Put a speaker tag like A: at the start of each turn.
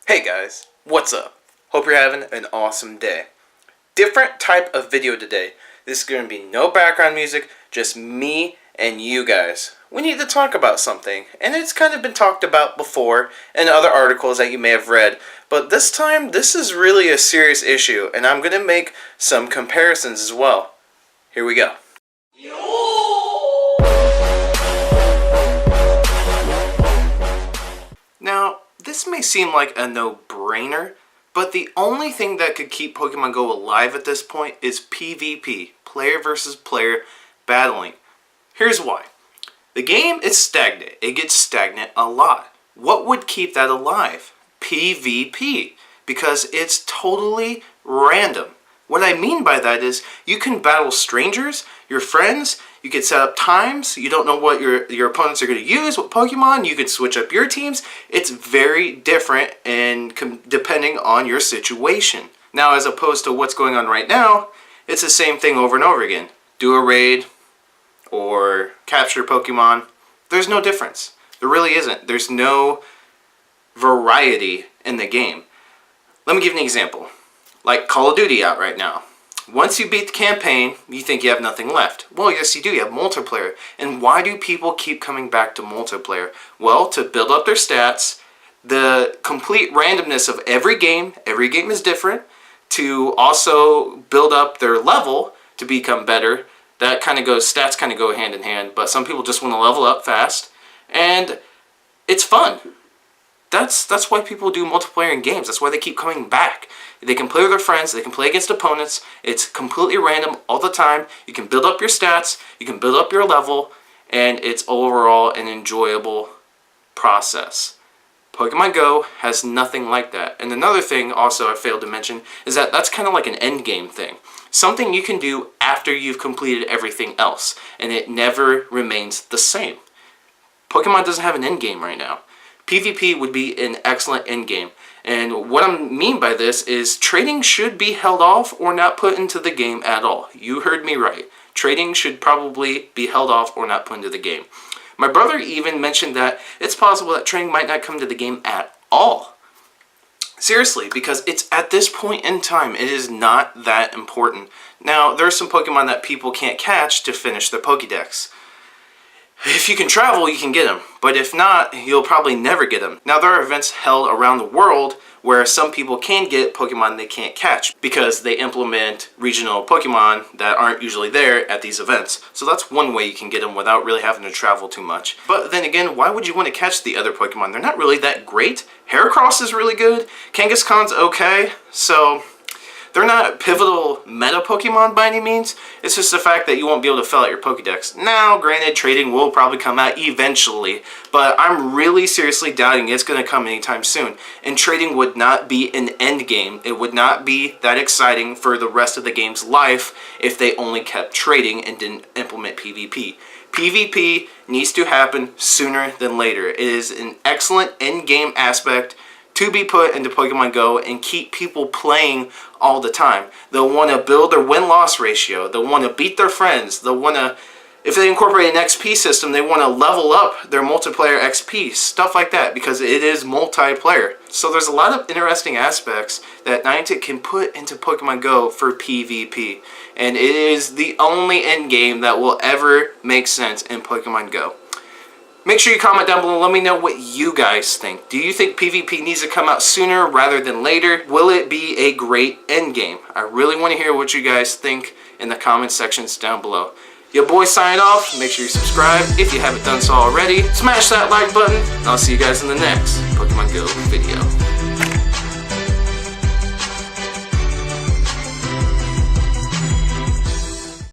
A: Hey guys, what's up? Hope you're having an awesome day. Different type of video today. This is going to be no background music, just me and you guys. We need to talk about something, and it's kind of been talked about before in other articles that you may have read, but this time, this is really a serious issue, and I'm going to make some comparisons as well. Here we go. Now, this may seem like a no-brainer, but the only thing that could keep Pokemon Go alive at this point is PvP, player versus player battling. Here's why. The game is stagnant. It gets stagnant a lot. What would keep that alive? PvP, because it's totally random. What I mean by that is you can battle strangers, your friends, you can set up times, you don't know what your opponents are going to use, what Pokemon, you could switch up your teams. It's very different and depending on your situation. Now, as opposed to what's going on right now, it's the same thing over and over again. Do a raid or capture Pokemon. There's no difference. There really isn't. There's no variety in the game. Let me give you an example. Like Call of Duty out right now. Once you beat the campaign, you think you have nothing left. Well, yes you do, you have multiplayer. And why do people keep coming back to multiplayer? Well, to build up their stats, the complete randomness of every game is different, to also build up their level to become better. That kind of goes, stats kind of go hand in hand, but some people just want to level up fast, and it's fun. That's why people do multiplayer in games. That's why they keep coming back. They can play with their friends, they can play against opponents, it's completely random all the time, you can build up your stats, you can build up your level, and it's overall an enjoyable process. Pokemon Go has nothing like that. And another thing also I failed to mention is that that's kind of like an end game thing. Something you can do after you've completed everything else, and it never remains the same. Pokemon doesn't have an end game right now. PvP would be an excellent end game. And what I mean by this is trading should be held off or not put into the game at all. You heard me right. Trading should probably be held off or not put into the game. My brother even mentioned that it's possible that trading might not come to the game at all. Seriously, because it's at this point in time, it is not that important. Now, there are some Pokemon that people can't catch to finish their Pokédex. If you can travel, you can get them, but if not, you'll probably never get them. Now, there are events held around the world where some people can get Pokemon they can't catch because they implement regional Pokemon that aren't usually there at these events. So that's one way you can get them without really having to travel too much. But then again, why would you want to catch the other Pokemon? They're not really that great. Heracross is really good. Kangaskhan's okay. So they're not pivotal meta Pokemon by any means. It's just the fact that you won't be able to fill out your Pokédex. Now, granted, trading will probably come out eventually, but I'm really seriously doubting it's going to come anytime soon. And trading would not be an end game. It would not be that exciting for the rest of the game's life if they only kept trading and didn't implement PvP. PvP needs to happen sooner than later. It is an excellent end game aspect to be put into Pokemon Go and keep people playing all the time. They'll want to build their win-loss ratio. They'll want to beat their friends. They'll want to, if they incorporate an XP system, they want to level up their multiplayer XP, stuff like that, because it is multiplayer. So there's a lot of interesting aspects that Niantic can put into Pokemon Go for PvP, and it is the only end game that will ever make sense in Pokemon Go. Make sure you comment down below and let me know what you guys think. Do you think PvP needs to come out sooner rather than later? Will it be a great endgame? I really want to hear what you guys think in the comment sections down below. Your boy signing off. Make sure you subscribe if you haven't done so already. Smash that like button, and I'll see you guys in the next Pokemon Go video.